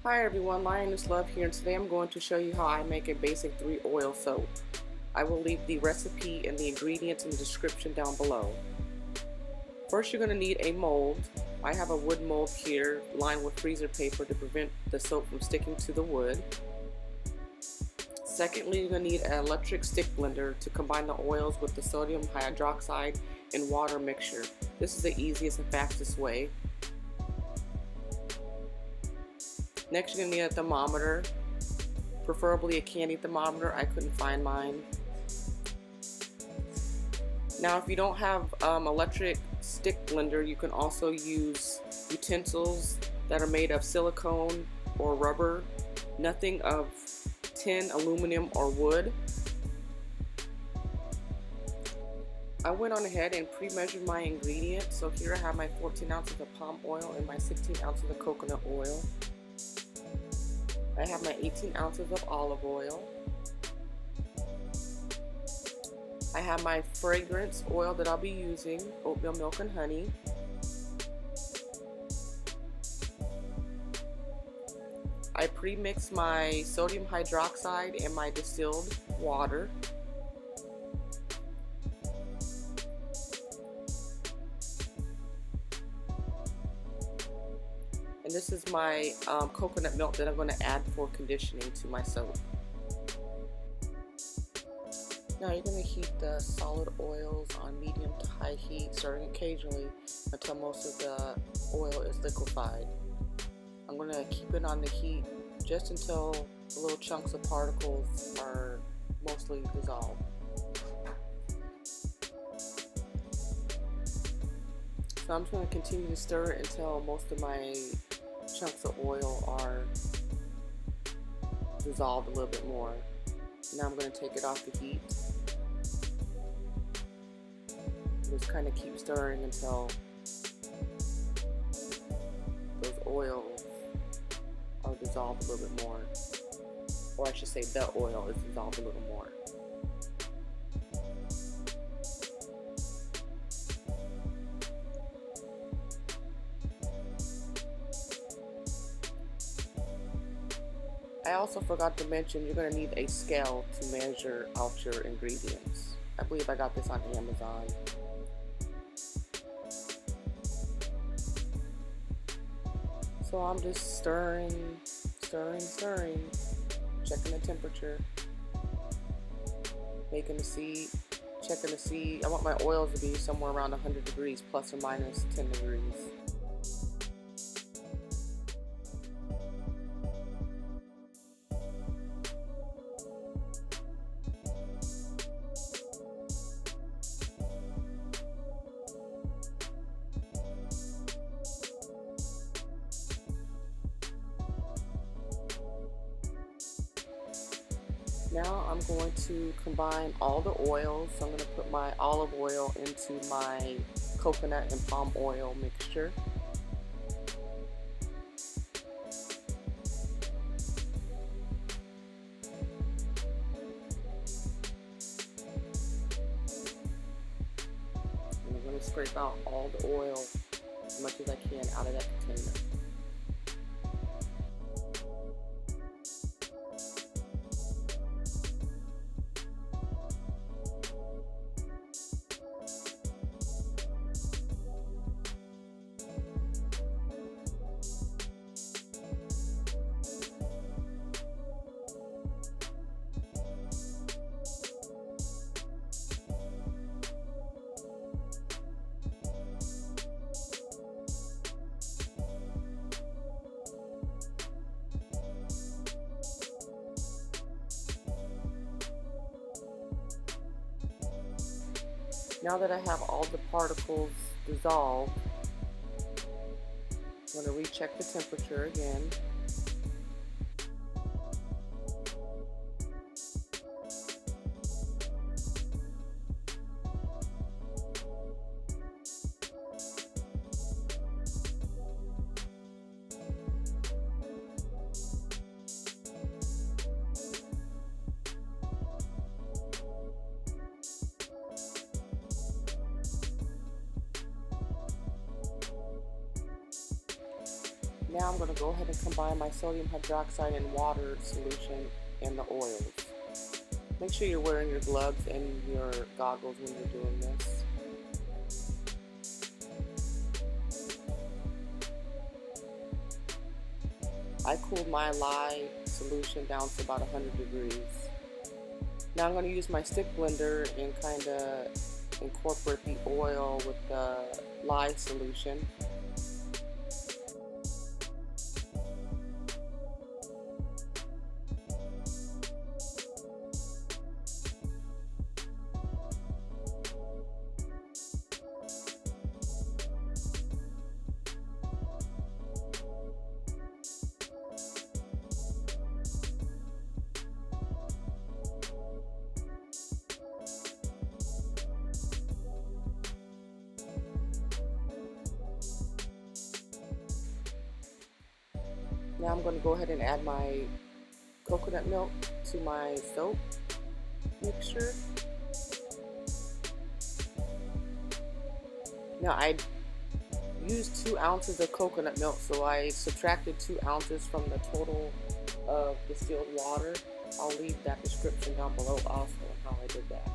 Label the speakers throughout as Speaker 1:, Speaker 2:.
Speaker 1: Hi everyone, Lioness Love here, and today I'm going to show you how I make a basic 3 oil soap. I will leave the recipe and the ingredients in the description down below. First, you're going to need a mold. I have a wood mold here lined with freezer paper to prevent the soap from sticking to the wood. Secondly, you're going to need an electric stick blender to combine the oils with the sodium hydroxide and water mixture. This is the easiest and fastest way. Next, you're going to need a thermometer, preferably a candy thermometer. I couldn't find mine. Now, if you don't have electric stick blender, you can also use utensils that are made of silicone or rubber, nothing of tin, aluminum, or wood. I went on ahead and pre-measured my ingredients. So here I have my 14 ounces of palm oil and my 16 ounces of coconut oil. I have my 18 ounces of olive oil. I have my fragrance oil that I'll be using, oatmeal milk and honey. I pre-mixed my sodium hydroxide and my distilled water. And this is my coconut milk that I'm going to add for conditioning to my soap. Now you're going to heat the solid oils on medium to high heat, stirring occasionally until most of the oil is liquefied. I'm going to keep it on the heat just until the little chunks of particles are mostly dissolved. So I'm just going to continue to stir it until most of my chunks of oil are dissolved a little bit more. Now I'm going to take it off the heat. Just kind of keep stirring until those oils are dissolved a little bit more. Or I should say the oil is dissolved a little more. I also forgot to mention you're going to need a scale to measure out your ingredients. I believe I got this on Amazon. So I'm just stirring, checking the temperature, making the seed, checking the seed. I want my oils to be somewhere around 100 degrees plus or minus 10 degrees. Now I'm going to combine all the oils. So I'm going to put my olive oil into my coconut and palm oil mixture. And I'm going to scrape out all the oil as much as I can out of that container. Now that I have all the particles dissolved, I'm going to recheck the temperature again. Now I'm going to go ahead and combine my sodium hydroxide and water solution in the oils. Make sure you're wearing your gloves and your goggles when you're doing this. I cooled my lye solution down to about 100 degrees. Now I'm going to use my stick blender and kind of incorporate the oil with the lye solution. Now I'm going to go ahead and add my coconut milk to my soap mixture. Now I used 2 ounces of coconut milk, so I subtracted 2 ounces from the total of distilled water. I'll leave that description down below also on how I did that.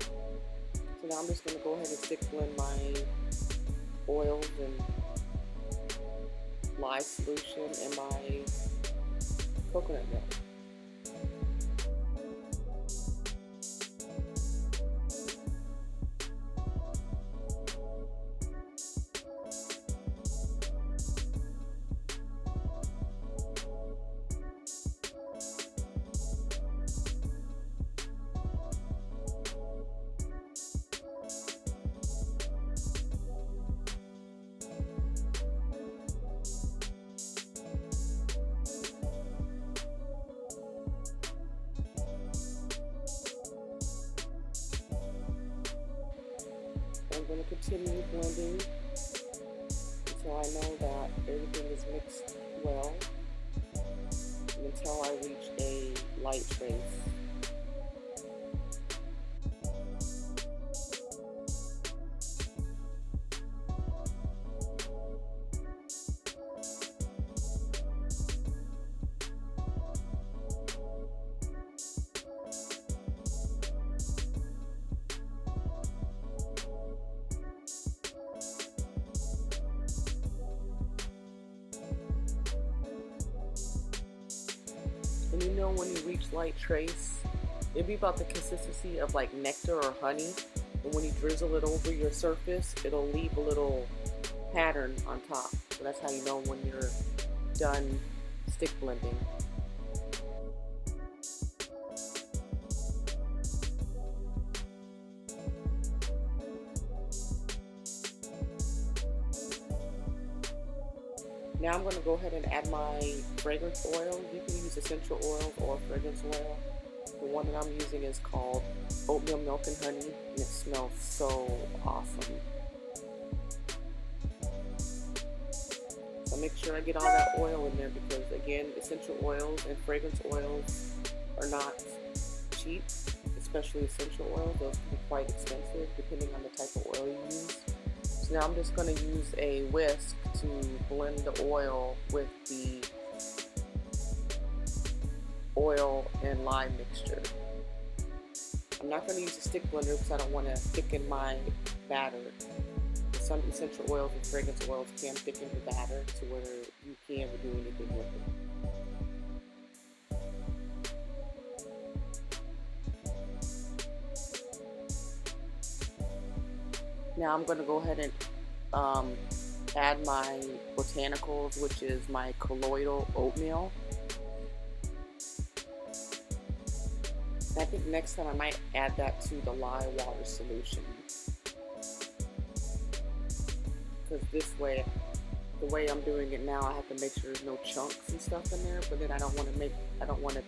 Speaker 1: So now I'm just going to go ahead and stick blend my oils and lye solution and my coconut milk. I'm going to continue blending until I know that everything is mixed well and until I reach a light trace. And you know when you reach light trace, it'll be about the consistency of like nectar or honey. And when you drizzle it over your surface, it'll leave a little pattern on top. So that's how you know when you're done stick blending. Now I'm going to go ahead and add my fragrance oil. You can use essential oils or fragrance oil. The one that I'm using is called oatmeal milk and honey, and it smells so awesome. So make sure I get all that oil in there because, again, essential oils and fragrance oils are not cheap, especially essential oils. Those can be quite expensive depending on the type of oil you use. So now I'm just going to use a whisk to blend the oil with the oil and lime mixture. I'm not going to use a stick blender because I don't want to thicken my batter. Some essential oils and fragrance oils can thicken the batter to where you can't do anything with it. Now I'm going to go ahead and add my botanicals, which is my colloidal oatmeal. And I think next time I might add that to the lye water solution. Because this way, the way I'm doing it now, I have to make sure there's no chunks and stuff in there, but then I don't want to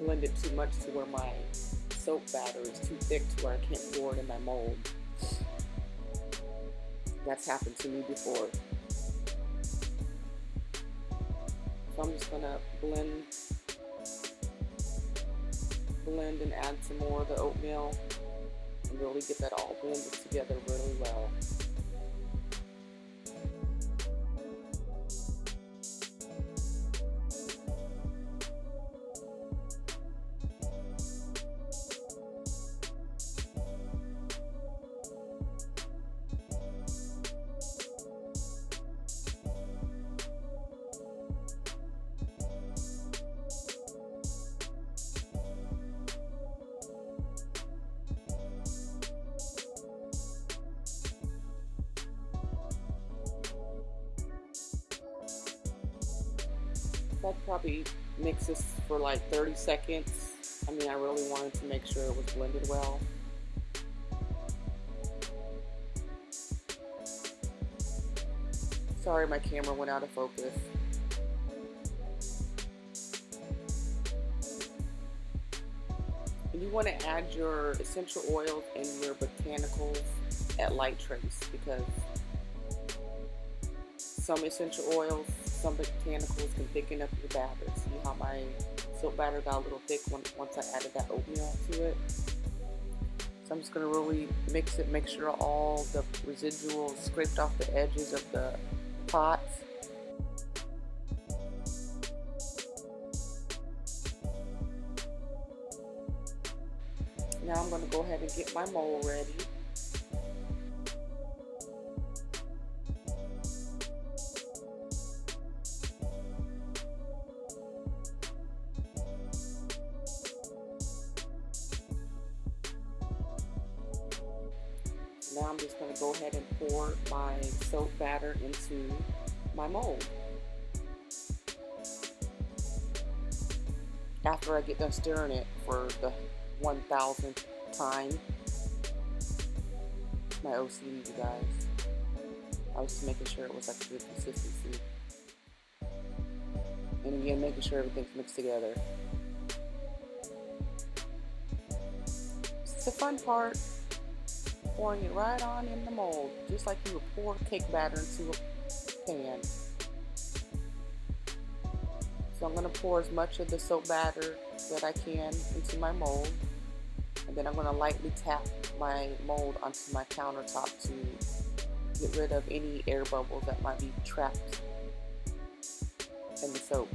Speaker 1: blend it too much to where my soap batter is too thick to where I can't pour it in my mold. That's happened to me before. So I'm just gonna blend and add some more of the oatmeal and really get that all blended together really well. That probably mix this for like 30 seconds. I mean, I really wanted to make sure it was blended well. Sorry, my camera went out of focus. And you want to add your essential oils and your botanicals at light trace, because some essential oils, some botanicals can thicken up your batter. See how my soap batter got a little thick once I added that oatmeal to it? So I'm just going to really mix it, make sure all the residual scraped off the edges of the pots. Now I'm going to go ahead and get my mold ready. Now I'm just going to go ahead and pour my soap batter into my mold. After I get done stirring it for the 1000th time. My OCD, you guys. I was just making sure it was like a good consistency. And again, making sure everything's mixed together. It's the fun part. Pouring it right on in the mold, just like you would pour cake batter into a pan. So I'm going to pour as much of the soap batter that I can into my mold, and then I'm going to lightly tap my mold onto my countertop to get rid of any air bubbles that might be trapped in the soap.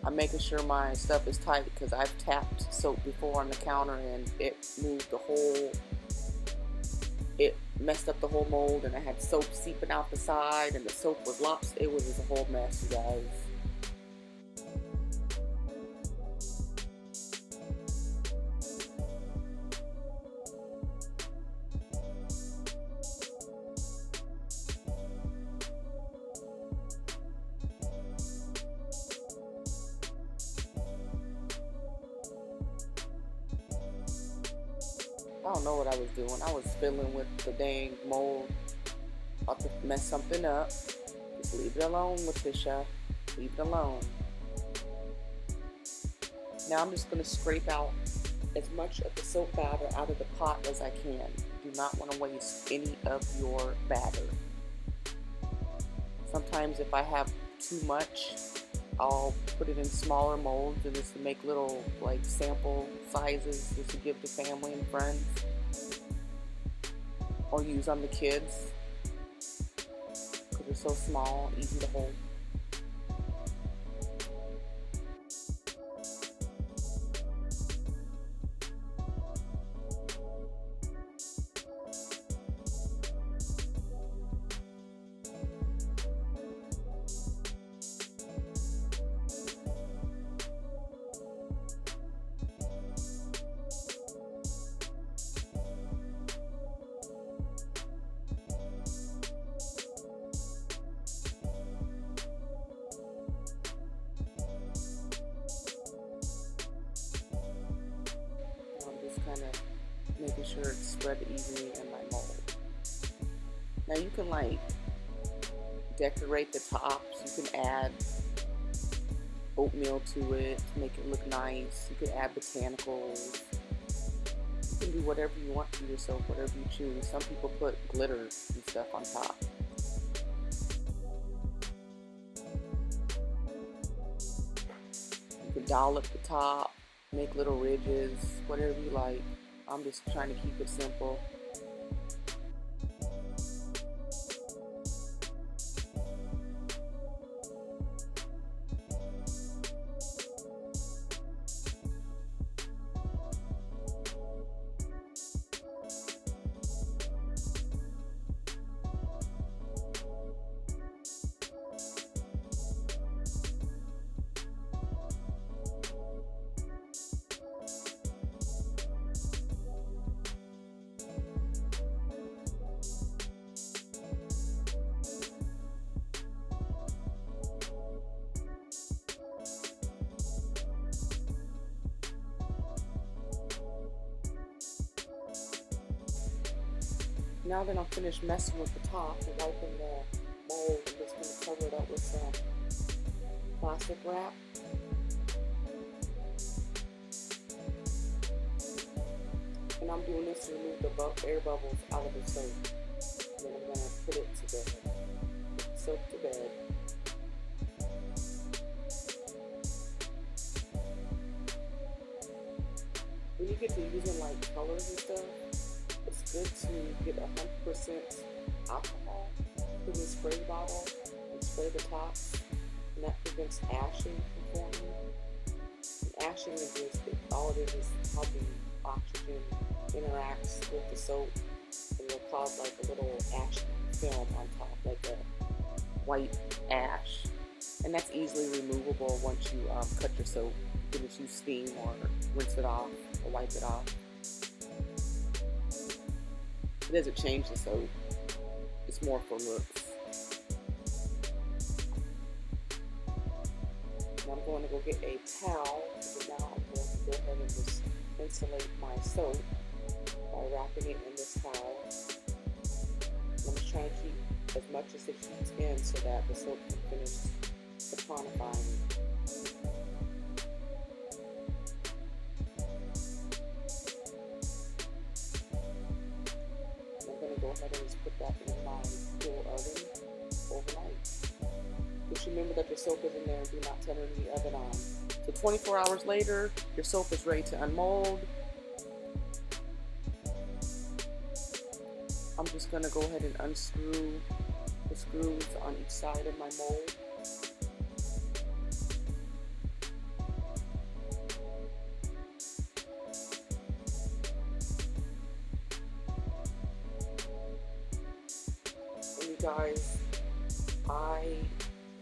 Speaker 1: I'm making sure my stuff is tight because I've tapped soap before on the counter and it moved the whole, it messed up the whole mold, and I had soap seeping out the side and the soap was lopsided. It was just a whole mess, you guys. I don't know what I was doing. I was fiddling with the dang mold. About to mess something up. Just leave it alone, Letitia. Leave it alone. Now I'm just going to scrape out as much of the soap batter out of the pot as I can. Do not want to waste any of your batter. Sometimes if I have too much, I'll put it in smaller molds and just to make little like sample sizes just to give to family and friends, or use on the kids because they're so small, easy to hold. Kind of making sure it's spread evenly in my mold. Now you can like decorate the tops. You can add oatmeal to it to make it look nice. You could add botanicals. You can do whatever you want to yourself, whatever you choose. Some people put glitter and stuff on top. You could dollop the top, make little ridges, whatever you like. I'm just trying to keep it simple. Now that I'm finished messing with the top and wiping the mold, I'm just going to cover it up with some plastic wrap. And I'm doing this to remove the air bubbles out of the soap. And then I'm going to put it to bed. Put the soap to bed. When you get to using like colors and stuff, it's good to get 100% alcohol in the spray bottle and spray the tops, and that prevents ashing from forming. And ashing is just, all it is how the oxygen interacts with the soap, and it'll cause like a little ash film on top, like a white ash. And that's easily removable once you cut your soap. You can just use steam or rinse it off or wipe it off. It doesn't change the soap. It's more for looks. Now I'm going to go get a towel. So now I'm going to go ahead and just insulate my soap by wrapping it in this towel. I'm just trying to keep as much as the heat in so that the soap can finish saponifying. I'm going to go ahead and just put that in my cool oven overnight. Just remember that your soap is in there and do not turn the oven on. So 24 hours later, your soap is ready to unmold. I'm just going to go ahead and unscrew the screws on each side of my mold. And you guys, I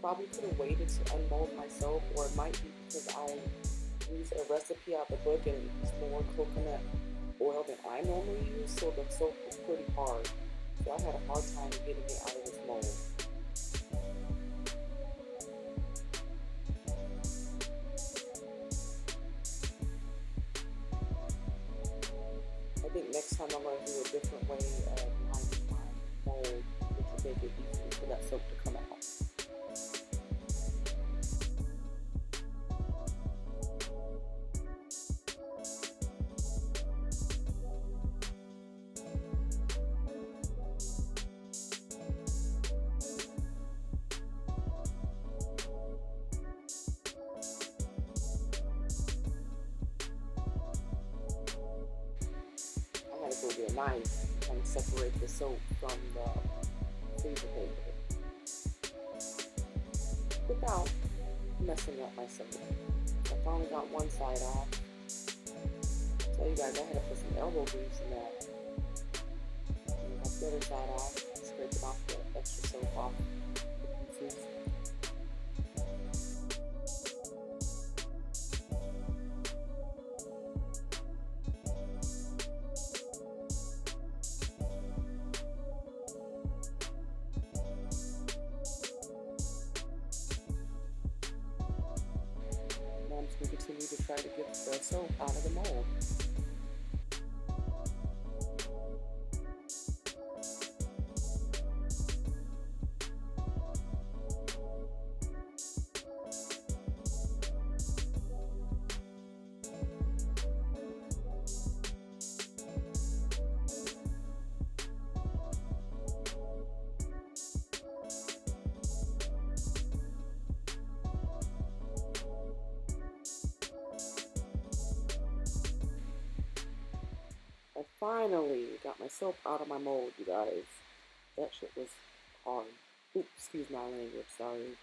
Speaker 1: probably could have waited to unmold my soap, or it might be because I used a recipe out of the book and it's more coconut oil than I normally use, so the soap was pretty hard. So I had a hard time getting it out of this mold. I think next time I'm going to do a different way of lining my mold, which will make it easier for that soap to come out. I had to go get a knife and separate the soap from the freezer paper without messing up my soap. I finally got one side off. So you guys, I had to put some elbow grease in that. And got the other side off, scrape it off the extra soap off the pieces. I'm just going to continue to try to get the soap out of the mold. I finally got my soap out of my mold, you guys. That shit was hard. Oops, excuse my language, sorry.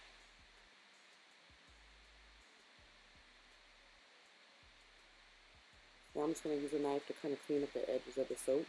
Speaker 1: Now I'm just going to use a knife to kind of clean up the edges of the soap.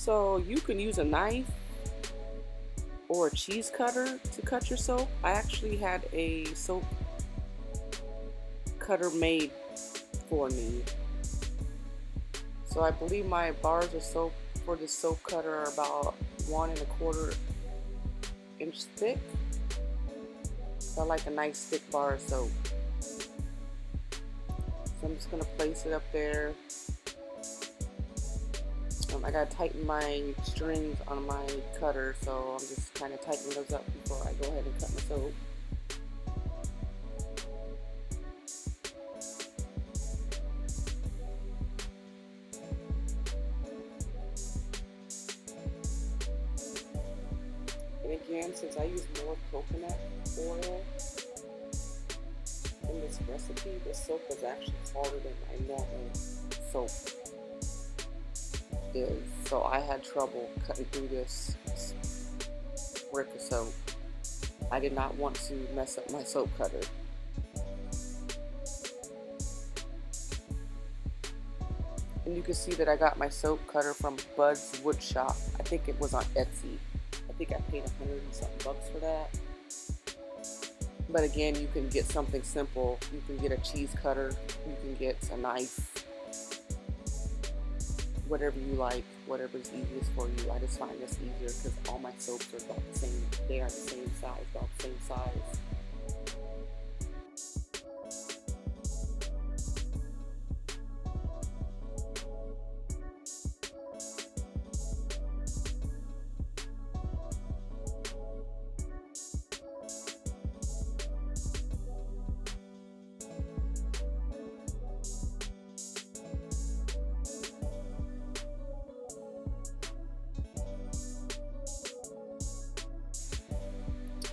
Speaker 1: So you can use a knife or a cheese cutter to cut your soap. I actually had a soap cutter made for me. So I believe my bars of soap for the soap cutter are about 1¼ inch thick. So I like a nice thick bar of soap. So I'm just gonna place it up there. I gotta tighten my strings on my cutter, so I'm just kind of tightening those up before I go ahead and cut my soap. And again, since I use more coconut oil in this recipe, the soap is actually harder than my normal soap is. So I had trouble cutting through this brick of soap. I did not want to mess up my soap cutter. And you can see that I got my soap cutter from Bud's Wood Shop. I think it was on Etsy. I think I paid $100 and something bucks for that. But again, you can get something simple. You can get a cheese cutter. You can get a knife. Whatever you like, whatever's easiest for you. I just find this easier because all my soaps are about the same. They are the same size, about the same size.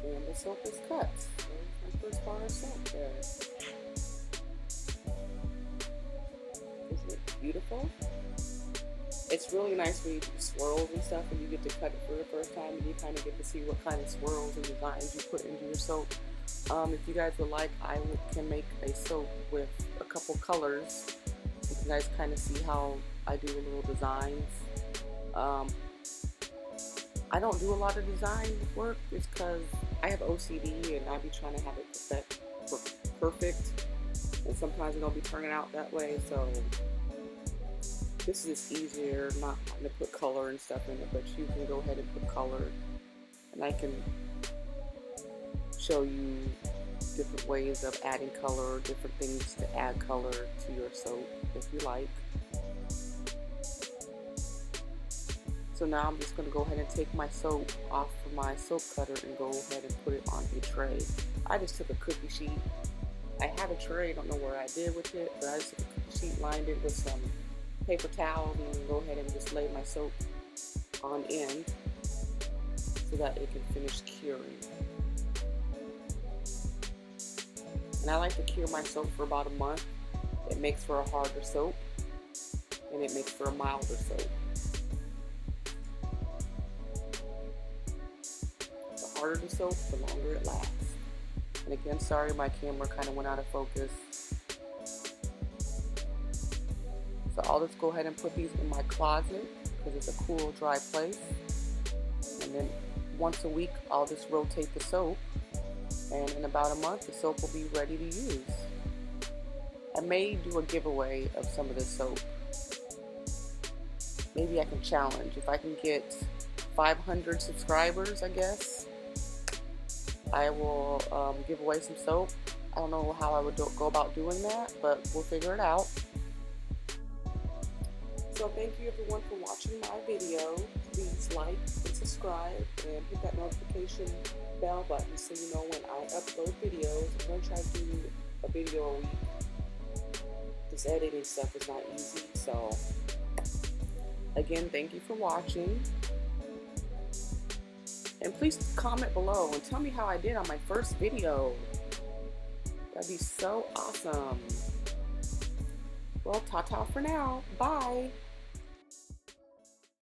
Speaker 1: And the soap is cut. There's my first bar of soap there. Isn't it beautiful? It's really nice when you do swirls and stuff and you get to cut it for the first time and you kind of get to see what kind of swirls and designs you put into your soap. If you guys would like, I can make a soap with a couple colors. You can guys kind of see how I do little designs. I don't do a lot of design work just because I have OCD and I be trying to have it perfect, and sometimes it don't be turning out that way. So this is just easier, not having to put color and stuff in it, but you can go ahead and put color, and I can show you different ways of adding color, different things to add color to your soap if you like. So now I'm just going to go ahead and take my soap off of my soap cutter and go ahead and put it on a tray. I just took a cookie sheet. I have a tray, I don't know what I did with it, but I just took a cookie sheet, lined it with some paper towels, and then go ahead and just lay my soap on end so that it can finish curing. And I like to cure my soap for about a month. It makes for a harder soap, and it makes for a milder soap. The harder the soap, the longer it lasts. And again, sorry, my camera kind of went out of focus. So I'll just go ahead and put these in my closet because it's a cool, dry place. And then once a week, I'll just rotate the soap. And in about a month, the soap will be ready to use. I may do a giveaway of some of this soap. Maybe I can challenge. If I can get 500 subscribers, I guess, I will give away some soap. I don't know how I would go about doing that, but we'll figure it out. So thank you everyone for watching my video. Please like and subscribe and hit that notification bell button so you know when I upload videos. I'm going to try to do a video a week. This editing stuff is not easy, so again, thank you for watching. And please comment below and tell me how I did on my first video. That'd be so awesome. Well, ta-ta for now. Bye.